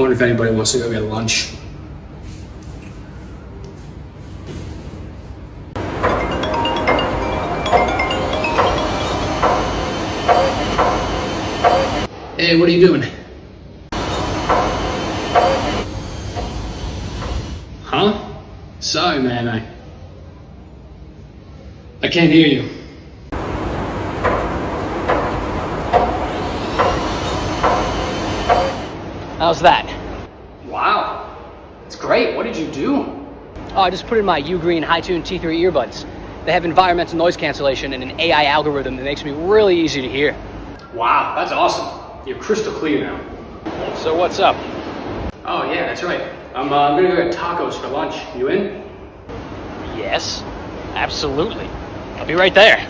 I wonder if anybody wants to go get lunch. Hey, what are you doing? Huh? Sorry, man, I can't hear you. How's that? Wow, it's great. What did you do? Oh, I just put in my Ugreen HiTune T3 earbuds. They have environmental noise cancellation and an AI algorithm that makes me really easy to hear. Wow, that's awesome. You're crystal clear now. So what's up? Oh yeah, that's right. I'm gonna go get tacos for lunch. You in? Yes, absolutely. I'll be right there.